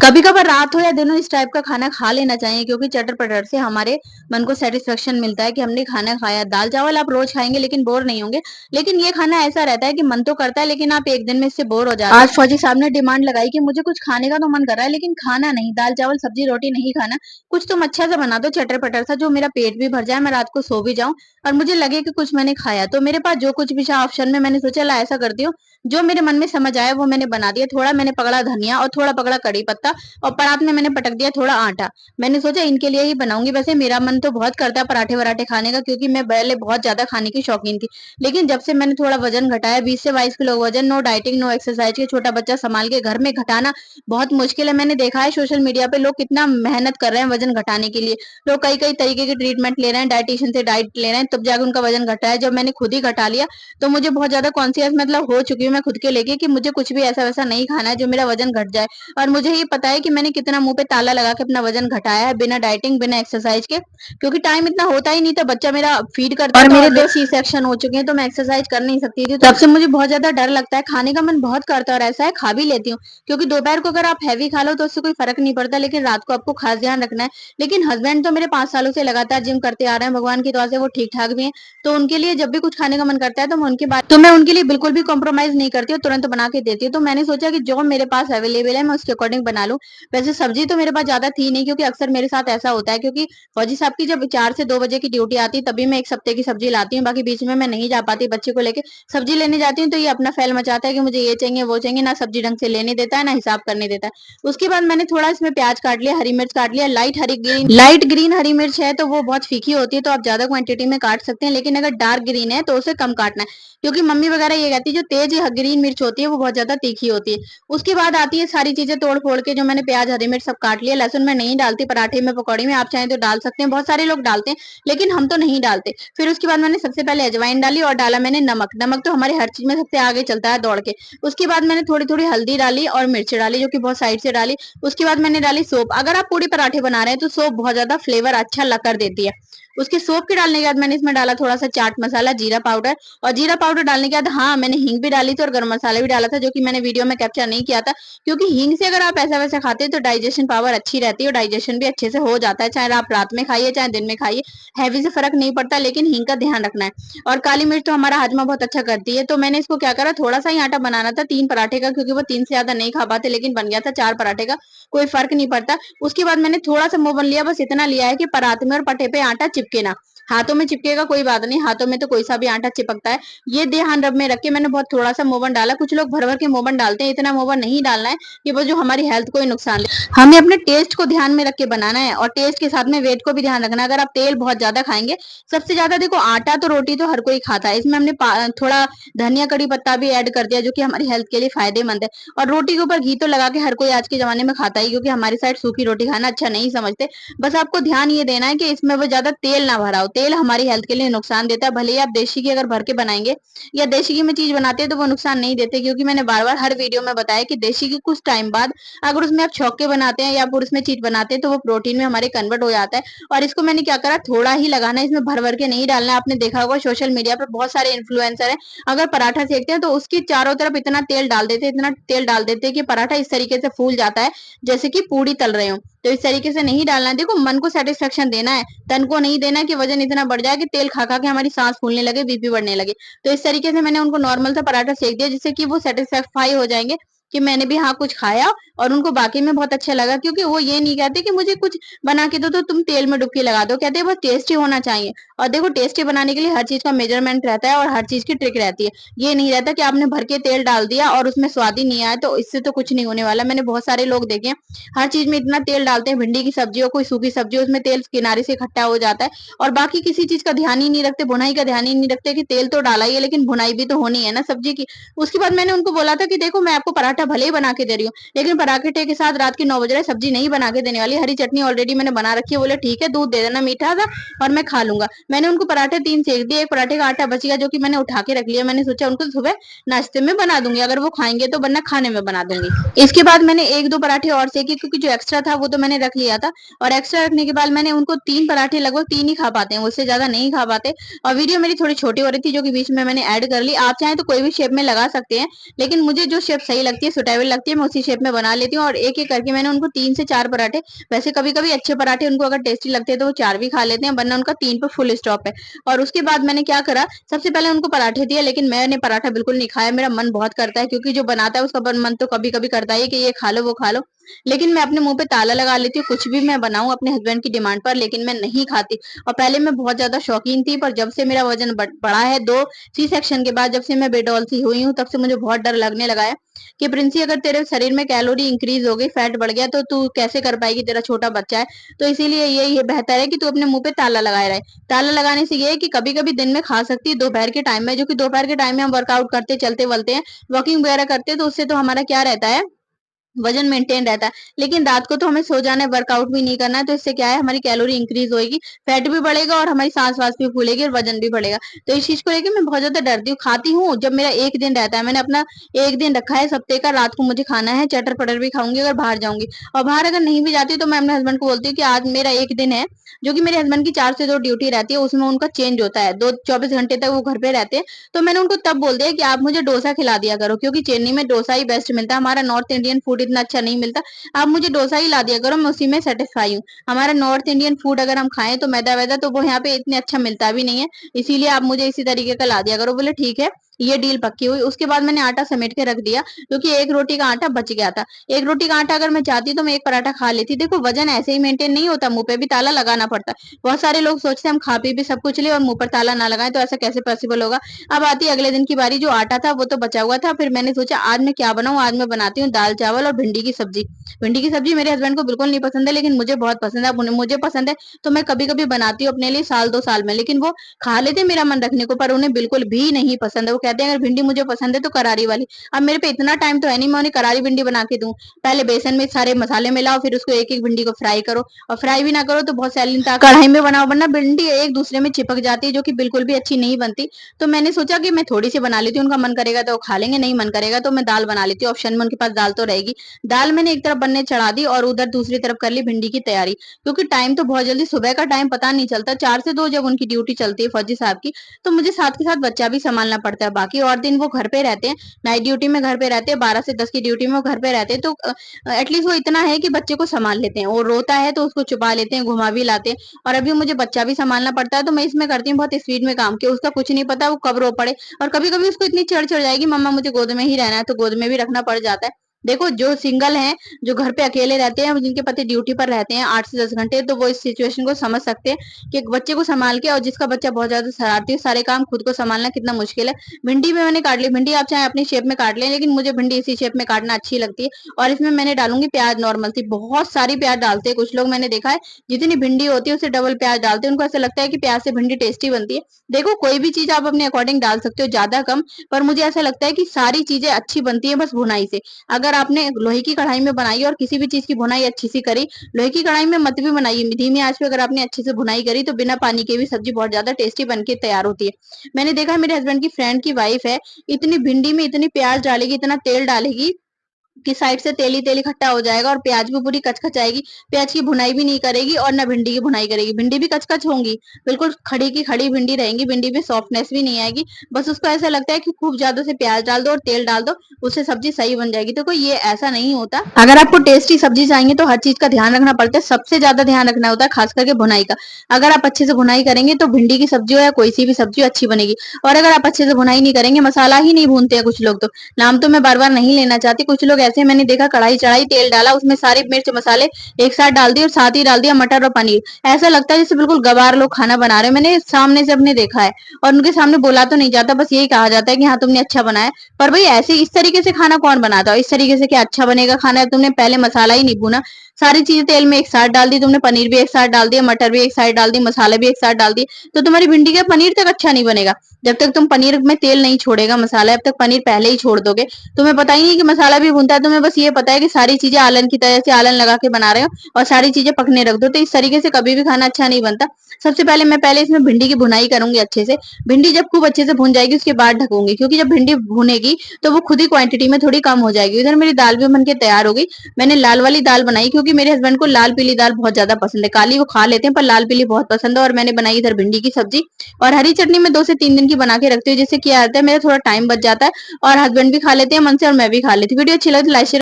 कभी कभार रात हो या दिन हो इस टाइप का खाना खा लेना चाहिए क्योंकि चटर पटर से हमारे मन को सेटिस्फेक्शन मिलता है कि हमने खाना खाया। दाल चावल आप रोज खाएंगे लेकिन बोर नहीं होंगे। लेकिन ये खाना ऐसा रहता है कि मन तो करता है लेकिन आप एक दिन में इससे बोर हो जाते हैं। आज फौजी साहब ने डिमांड लगाई कि मुझे कुछ खाने का तो मन कर रहा है लेकिन खाना नहीं, दाल चावल सब्जी रोटी नहीं खाना। कुछ तुम अच्छा सा बना दो चटर पटर सा जो मेरा पेट भी भर जाए, मैं रात को सो भी जाऊं और मुझे लगे कि कुछ मैंने खाया। तो मेरे पास जो कुछ भी था ऑप्शन में, मैंने सोचा ला ऐसा करती हूँ, जो मेरे मन में समझ आया वो मैंने बना दिया। थोड़ा मैंने पकड़ा धनिया और थोड़ा पकड़ा कड़ी पत्ता और परात में मैंने पटक दिया थोड़ा आटा। मैंने सोचा इनके लिए ही बनाऊंगी। वैसे मेरा मन तो बहुत करता है पराठे वराठे खाने का क्योंकि मैं पहले बहुत ज्यादा खाने की शौकीन थी। लेकिन जब से मैंने थोड़ा वजन घटाया, 20 से 22 किलो वजन, नो डाइटिंग नो एक्सरसाइज के, छोटा बच्चा संभाल के घर में घटाना बहुत मुश्किल है। मैंने देखा है सोशल मीडिया पे लोग कितना मेहनत कर रहे हैं वजन घटाने के लिए। लोग कई कई तरीके के ट्रीटमेंट ले रहे हैं, डाइटिशियन से डाइट ले रहे हैं, तब जाकर उनका वजन घटा है। जब मैंने खुद ही घटा लिया तो मुझे बहुत ज्यादा कॉन्शियस मतलब हो चुकी हूँ मैं खुद के लेके कि मुझे कुछ भी ऐसा वैसा नहीं खाना है जो मेरा वजन घट जाए। और मुझे ये पता है कि मैंने कितना मुंह पे ताला लगा के अपना वजन घटाया है बिना डाइटिंग बिना एक्सरसाइज के, क्योंकि टाइम इतना होता ही नहीं था। बच्चा मेरा फीड करता और मेरे 2 सी सेक्शन हो चुके हैं तो मैं एक्सरसाइज कर नहीं सकती थी। तब से मुझे बहुत ज्यादा डर लगता है, खाने का मन बहुत करता है और ऐसा है खा भी लेती हूँ क्योंकि दोपहर को अगर आप हैवी खा लो तो उससे कोई फर्क नहीं पड़ता, लेकिन रात को आपको खास ध्यान रखना है। लेकिन हस्बैंड तो मेरे 5 सालों से लगातार जिम करते आ रहे हैं, भगवान की दुआ से वो ठीक ठाक भी हैं। तो उनके लिए जब भी कुछ खाने का मन करता है तो मैं उनके लिए बिल्कुल भी कॉम्प्रोमाइज नहीं करती हूँ, तुरंत बना के देती हूँ। तो मैंने सोचा कि जो मेरे पास अवेलेबल है मैं उसके अकॉर्डिंग बना लूं। वैसे सब्जी तो मेरे पास ज्यादा थी नहीं क्योंकि अक्सर मेरे साथ ऐसा होता है, क्योंकि फौजी साहब की जब 4 से 2 बजे की ड्यूटी आती है तभी मैं 1 हफ्ते की सब्जी लाती हूँ, बाकी बीच में मैं नहीं जा पाती बच्चे को लेके। सब्जी लेने जाती हूँ तो ये अपना फैल मचाता है कि मुझे ये चाहिए वो चाहिए, ना सब्जी ढंग से लेने देता है ना हिसाब करने देता है। उसके बाद मैंने थोड़ा इसमें प्याज काट लिया, हरी मिर्च काट लिया। लाइट ग्रीन हरी मिर्च है तो वो बहुत फीकी होती है तो आप ज्यादा क्वांटिटी में काट सकते हैं, लेकिन अगर डार्क ग्रीन है तो उसे कम काटना है क्योंकि मम्मी वगैरह ये कहती है जो तेज ग्रीन मिर्च होती है वो बहुत ज्यादा तीखी होती है। उसके बाद आती है सारी चीजें तोड़ फोड़ के, जो मैंने प्याज हरी मिर्च सब काट लिया। लहसुन मैं नहीं डालती पराठे में पकौड़ी में, आप चाहें तो डाल सकते हैं, बहुत सारे लोग डालते हैं लेकिन हम तो नहीं डालते। फिर उसके बाद मैंने सबसे पहले अजवाइन डाली और डाला मैंने नमक। नमक तो हमारे हर चीज में सबसे आगे चलता है दौड़ के। उसके बाद मैंने थोड़ी थोड़ी हल्दी डाली और मिर्च डाली जो कि बहुत साइड से डाली। उसके बाद मैंने डाली सोप। अगर आप पूरी पराठे बना रहे हैं तो सोप बहुत ज्यादा फ्लेवर अच्छा कर देती है। उसके सोप के डालने के बाद मैंने इसमें डाला थोड़ा सा चाट मसाला, जीरा पाउडर। और जीरा पाउडर डालने के बाद हाँ मैंने हींग भी डाली थी और गरम मसाला भी डाला था जो कि मैंने वीडियो में कैप्चर नहीं किया था, क्योंकि हींग से अगर आप ऐसा वैसा खाते हैं तो डाइजेशन पावर अच्छी रहती है और डाइजेशन भी अच्छे से हो जाता है, चाहे आप रात में खाइए चाहे दिन में खाइए, हैवी से फर्क नहीं पड़ता, लेकिन हींग का ध्यान रखना है। और काली मिर्च तो हमारा हाजमा बहुत अच्छा करती है। तो मैंने इसको क्या करा, थोड़ा सा ही आटा बनाना था 3 पराठे का, क्योंकि वो 3 से ज्यादा नहीं खा पाते, लेकिन बन गया था 4 पराठे का, कोई फर्क नहीं पड़ता। उसके बाद मैंने थोड़ा सा मोवन लिया, बस इतना लिया है कि परात में और पटे पे आटा चिपके ना। हाथों में चिपकेगा कोई बात नहीं, हाथों में तो कोई सा भी आटा चिपकता है, ये ध्यान रब में रख के मैंने बहुत थोड़ा सा मोवन डाला। कुछ लोग भर भर के मोवन डालते हैं, इतना मोवन नहीं डालना है कि वो जो हमारी हेल्थ को ही नुकसान दे। हमें अपने टेस्ट को ध्यान में रख के बनाना है और टेस्ट के साथ में वेट को भी ध्यान रखना है। अगर आप तेल बहुत ज्यादा खाएंगे, सबसे ज्यादा देखो आटा तो रोटी तो हर कोई खाता है, इसमें हमने थोड़ा धनिया कड़ी पत्ता भी ऐड कर दिया जो कि हमारी हेल्थ के लिए फायदेमंद है। और रोटी के ऊपर घी तो लगा के हर कोई आज के जमाने में खाता है, क्योंकि हमारी साइड सूखी रोटी खाना अच्छा नहीं समझते। बस आपको ध्यान ये देना है कि इसमें वो ज्यादा तेल ना भरा हो, तेल हमारी हेल्थ के लिए नुकसान देता है। भले ही आप देशी घी अगर भर के बनाएंगे या देशी घी में चीज बनाते हैं तो वो नुकसान नहीं देते, क्योंकि मैंने बार बार हर वीडियो में बताया कि देशी घी कुछ टाइम बाद अगर उसमें आप छौंक के बनाते हैं या फिर उसमें चीज बनाते हैं तो वो प्रोटीन में हमारे कन्वर्ट हो जाता है। और इसको मैंने क्या करा, थोड़ा ही लगाना है, इसमें भर भर के नहीं डालना है। आपने देखा होगा सोशल मीडिया पर बहुत सारे इन्फ्लुएंसर हैं, अगर पराठा सेकते हैं तो उसकी चारों तरफ इतना तेल डाल देते हैं, इतना तेल डाल देते हैं कि पराठा इस तरीके से फूल जाता है जैसे कि पूड़ी तल रहे हो। तो इस तरीके से नहीं डालना है। देखो मन को सेटिस्फेक्शन देना है, तन को नहीं देना कि वजन इतना बढ़ जाए कि तेल खा खा के हमारी सांस फूलने लगे, बीपी बढ़ने लगे। तो इस तरीके से मैंने उनको नॉर्मल सा पराठा सेक दिया जिससे कि वो सेटिस्फाई हो जाएंगे कि मैंने भी हाँ कुछ खाया और उनको बाकी में बहुत अच्छा लगा। क्योंकि वो ये नहीं कहते कि मुझे कुछ बना के दो तो तुम तेल में डुबकी लगा दो, कहते हैं बस टेस्टी होना चाहिए। और देखो टेस्टी बनाने के लिए हर चीज का मेजरमेंट रहता है और हर चीज की ट्रिक रहती है। ये नहीं रहता कि आपने भर के तेल डाल दिया और उसमें स्वाद ही नहीं आया तो इससे तो कुछ नहीं होने वाला। मैंने बहुत सारे लोग देखे हर चीज में इतना तेल डालते हैं, भिंडी की सब्जी हो कोई सूखी सब्जी हो उसमें तेल किनारे से इकट्ठा हो जाता है और बाकी किसी चीज का ध्यान ही नहीं रखते, भुनाई का ध्यान ही नहीं रखते कि तेल तो डाला ही है लेकिन भुनाई भी तो होनी है ना सब्जी की। उसके बाद मैंने उनको बोला था कि देखो मैं आपको पराठा भले ही बना के दे रही हूँ लेकिन पराठे के साथ रात के 9 बज रहे सब्जी नहीं बना के देने वाली, हरी चटनी ऑलरेडी मैंने बना रखी है। बोले ठीक है दूध दे देना मीठा सा और मैं खा लूंगा। मैंने उनको पराठे 3 सेक दिए, एक पराठे का आटा बच गया जो कि मैंने उठा के रख लिया। मैंने सोचा उनको सुबह नाश्ते में बना दूंगी, अगर वो खाएंगे तो वरना खाने में बना दूंगी। इसके बाद मैंने 1-2 पराठे और सेके क्योंकि जो एक्स्ट्रा था वो तो मैंने रख लिया था। और एक्स्ट्रा रखने के बाद मैंने उनको 3 पराठे, लगभग 3 ही खा पाते हैं, उससे ज्यादा नहीं खा पाते। और वीडियो मेरी थोड़ी छोटी हो रही थी जो कि बीच में मैंने ऐड कर ली। आप चाहें तो कोई भी शेप में लगा सकते हैं, लेकिन मुझे जो शेप सही लगती है लिए सुटेबल लगती है मैं उसी शेप में बना लेती हूँ। और एक एक करके मैंने उनको 3 से 4 पराठे, वैसे कभी-कभी अच्छे पराठे उनको अगर टेस्टी लगते हैं तो वो 4 भी खा लेते हैं, वरना उनका 3 पे फुल स्टॉप है। और उसके बाद मैंने क्या करा, सबसे पहले उनको पराठे दिए, लेकिन मैंने पराठा बिल्कुल नहीं खाया। मेरा मन बहुत करता है, क्योंकि जो बनाता है उसका मन तो कभी-कभी करता ही है कि ये खा लो, वो खा लो। लेकिन मैं अपने मुँह पे ताला लगा लेती हूँ, कुछ भी मैं बनाऊँ अपने हस्बैंड की डिमांड पर, लेकिन मैं नहीं खाती। और पहले मैं बहुत ज़्यादा शौकीन थी, पर जब से मेरा वज़न बढ़ा है, 2 सी सेक्शन के बाद, जब से मैं बेडॉल सी हुई हूँ, तब से मुझे बहुत डर लगने लगा है कि प्रिंसी, अगर तेरे शरीर में कैलोरी इंक्रीज़ हो गई, फैट बढ़ गया, तो तू कैसे कर पाएगी? तेरा छोटा बच्चा है। तो इसीलिए ये बेहतर है कि तू अपने मुँह पे ताला लगाए रहे। ताला लगाने से ये है कि कभी-कभी दिन में खा सकती है, दोपहर के टाइम में, जो कि दोपहर के टाइम में हम वर्कआउट करते, चलते-वलते हैं, वॉकिंग वगैरह करते हैं, तो उससे तो हमारा क्या रहता है, वजन मेंटेन रहता है। लेकिन रात को तो हमें सो जाना है, वर्कआउट भी नहीं करना है, तो इससे क्या है, हमारी कैलोरी इंक्रीज होएगी, फैट भी बढ़ेगा और हमारी सांस-वास भी फूलेगी और वजन भी बढ़ेगा। तो इस चीज़ को लेके मैं बहुत ज़्यादा डरती हूँ। खाती हूँ जब मेरा 1 दिन रहता है, मैंने अपना 1 दिन रखा है इस हफ्ते का, रात को मुझे खाना है, चटर-पटर भी खाऊँगी अगर बाहर जाऊँगी। और बाहर अगर नहीं भी जाती तो मैं अपने हस्बैंड को बोलती हूँ कि आज मेरा 1 दिन है, जो कि मेरे हस्बैंड की 4 से 2 ड्यूटी रहती है, उसमें उनका चेंज होता है। 2 24 घंटे तक वो घर पे रहते हैं। तो मैंने उनको तब बोल दिया कि आप मुझे डोसा खिला दिया करो, क्योंकि चेन्नई में डोसा ही बेस्ट मिलता है। हमारा नॉर्थ इंडियन फूड इतना अच्छा नहीं मिलता। आप मुझे डोसा ही ला दिया करो, मैं उसी में सैटिस्फाई हूँ। हमारा नॉर्थ इंडियन फूड अगर हम खाएँ तो मैदा-वैदा तो वो यहाँ पे इतने अच्छा मिलता भी नहीं है, इसीलिए आप मुझे इसी तरीके का ला दिया करो। बोले ठीक है, ये डील पक्की हुई। उसके बाद मैंने आटा समेट के रख दिया, क्योंकि 1 रोटी का आटा बच गया था। 1 रोटी का आटा अगर मैं चाहती तो मैं 1 पराठा खा लेती। देखो, वज़न ऐसे ही मेंटेन नहीं होता, मुँह पे भी ताला लगाना पड़ता है। बहुत सारे लोग सोचते हैं हम खा-पी भी सब कुछ लें और मुँह पर ताला ना लगाएँ, तो ऐसा कैसे पॉसिबल होगा? अब आती है अगले दिन की बारी, जो आटा था वो तो बचा हुआ था। फिर मैंने सोचा आज मैं क्या बनाऊँ? आज मैं बनाती हूँ दाल-चावल और भिंडी की सब्ज़ी। भिंडी की सब्जी मेरे हस्बैंड को बिल्कुल नहीं पसंद है, लेकिन मुझे बहुत पसंद है। अब उन्हें मुझे पसंद है तो मैं कभी-कभी बनाती हूँ अपने लिए, साल 2 साल में। लेकिन वो खा लेते हैं मेरा मन रखने को, पर उन्हें बिल्कुल भी नहीं पसंद है। वो कहते हैं अगर भिंडी मुझे पसंद है तो करारी वाली। अब मेरे पे इतना टाइम तो है नहीं मैं उन्हें करारी भिंडी बना के दूँ। पहले बेसन में सारे मसाले मिलाओ, फिर उसको एक-एक भिंडी को फ्राई करो, और फ्राई भी ना करो तो बहुत सैलीन कढ़ाई में बनाओ, वरना भिंडी एक दूसरे में चिपक जाती है, जो कि बिल्कुल भी अच्छी नहीं बनती। तो मैंने सोचा कि मैं थोड़ी सी बना लेती हूँ, उनका मन करेगा तो वो खा लेंगे, नहीं मन करेगा तो मैं दाल बना लेती हूँ। ऑप्शन में उनके पास दाल तो रहेगी। दाल मैंने एक तरफ बनने चढ़ा दी और उधर दूसरी तरफ कर ली भिंडी की तैयारी, क्योंकि टाइम तो बहुत जल्दी, सुबह का टाइम पता नहीं चलता, 4 से 2 जब उनकी ड्यूटी चलती है फौजी साहब की, तो मुझे साथ के साथ बच्चा भी संभालना पड़ता है। बाकी और दिन वो घर पे रहते हैं, नाइट ड्यूटी में घर पे रहते हैं, 12 से 10 की ड्यूटी में वो घर पे रहते हैं, तो एटलीस्ट वो इतना है कि बच्चे को संभाल लेते हैं। वो रोता है तो उसको छुपा लेते हैं, घुमा भी लाते हैं। और अभी मुझे बच्चा भी संभालना पड़ता है, तो मैं इसमें करती हूँ बहुत स्पीड में काम, कि उसका कुछ नहीं पता वो कब रो पड़े। और कभी-कभी उसको इतनी चिढ़ जाएगी, मम्मा मुझे गोद में ही रहना है, तो गोद में भी रखना पड़ जाता है। देखो, जो सिंगल हैं, जो घर पे अकेले रहते हैं, जिनके पति ड्यूटी पर रहते हैं 8 से 10 घंटे, तो वो इस सिचुएशन को समझ सकते हैं कि एक बच्चे को संभाल के, और जिसका बच्चा बहुत ज़्यादा शरारती है, सारे काम खुद को संभालना कितना मुश्किल है। भिंडी भी मैंने काट ली, भिंडी आप चाहे अपनी शेप में काट लें, लेकिन मुझे भिंडी इसी शेप में काटना अच्छी लगती है। और इसमें मैंने डालूँगी प्याज़ नॉर्मल सी, बहुत सारी प्याज़ डालते हैं कुछ लोग, मैंने देखा है, जितनी भिंडी होती है उससे डबल प्याज़ डालते हैं, उनको ऐसा लगता है कि प्याज़ से भिंडी टेस्टी बनती है। देखो, कोई भी चीज़ आप अपने अकॉर्डिंग डाल सकते हो, ज़्यादा कम, पर मुझे ऐसा लगता है कि सारी चीज़ें अच्छी बनती हैं बस भुनाई से। अगर आपने लोहे की कढ़ाई में बनाई और किसी भी चीज़ की भुनाई अच्छी सी करी, लोहे की कढ़ाई में मत भी बनाइए, धीमी आँच पे अगर आपने अच्छे से भुनाई करी, तो बिना पानी के भी सब्ज़ी बहुत ज़्यादा टेस्टी बन के तैयार होती है। मैंने देखा है, मेरे हस्बैंड की फ्रेंड की वाइफ है, इतनी भिंडी में इतनी प्याज़ डालेगी, इतना तेल डालेगी कि साइड से तेल ही इकट्ठा हो जाएगा, और प्याज भी पूरी कच-कचाएगी। प्याज की भुनाई भी नहीं करेगी और ना भिंडी की भुनाई करेगी। भिंडी भी कच-कच होंगी, बिल्कुल खड़ी की खड़ी भिंडी रहेंगी, भिंडी में सॉफ्टनेस भी नहीं आएगी। बस उसको ऐसा लगता है कि खूब ज़्यादा से प्याज डाल दो और तेल डाल दो, उससे सब्ज़ी सही बन जाएगी। देखो, ये ऐसा नहीं होता। अगर आपको टेस्टी सब्ज़ी चाहिए तो हर चीज़ का ध्यान रखना पड़ता है। सबसे ज़्यादा ध्यान रखना होता है खास करके भुनाई का। अगर आप अच्छे से भुनाई करेंगे तो भिंडी की सब्ज़ी हो या कोई सी भी सब्ज़ी हो, अच्छी बनेगी। और अगर आप अच्छे से भुनाई नहीं करेंगे, मसाला ही नहीं भूनते हैं कुछ लोग तो, नाम तो मैं बार-बार नहीं लेना चाहती, कुछ लोग ऐसे मैंने देखा, कढ़ाई चढ़ाई, तेल डाला, उसमें सारे मिर्च मसाले एक साथ डाल दिए और साथ ही डाल दिया मटर और पनीर। ऐसा लगता है जैसे बिल्कुल गँवार लोग खाना बना रहे हैं। मैंने सामने से अपने देखा है, और उनके सामने बोला तो नहीं जाता, बस यही कहा जाता है कि हाँ, तुमने अच्छा बनाया है। पर भई ऐसे इस तरीके से खाना कौन बनाता है? इस तरीके से क्या अच्छा बनेगा खाना? तुमने पहले मसाला ही नहीं भूना, सारी चीज़ें तेल में एक साथ डाल दी तुमने, पनीर भी एक साथ डाल दिया, मटर भी एक साथ डाल दी, मसाले भी एक साथ डाल दिए, तो तुम्हारी भिंडी का पनीर तक अच्छा नहीं बनेगा। जब तक तुम पनीर में तेल नहीं छोड़ेगा मसाला, जब तक पनीर पहले ही छोड़ दोगे, तुम्हें पता ही नहीं कि मसाला भी भूनता है। हाथों में बस ये पता है कि सारी चीज़ें आलन की तरह से आलन लगा के बना रहे हो और सारी चीज़ें पकने रख दो, तो इस तरीके से कभी भी खाना अच्छा नहीं बनता। सबसे पहले मैं पहले इसमें भिंडी की भुनाई करूँगी अच्छे से। भिंडी जब खूब अच्छे से भुन जाएगी उसके बाद ढकूँगी, क्योंकि जब भिंडी भुनेगी तो वो खुद ही क्वांटिटी में थोड़ी कम हो जाएगी। इधर मेरी दाल भी बन के तैयार हो गई। मैंने लाल वाली दाल बनाई क्योंकि मेरे हस्बैंड को लाल पीली दाल बहुत ज़्यादा पसंद है। काली वो खा लेते हैं पर लाल पीली बहुत पसंद है, और मैंने बनाई इधर भिंडी की सब्जी। और हरी चटनी मैं 2 से 3 दिन की बना के रखती हूँ, जिससे क्या होता है मेरा थोड़ा टाइम बच जाता है और हस्बैंड भी खा लेते हैं मन से और मैं भी खा लेती हूँ। वीडियो अच्छी लगे तो लाइक शेयर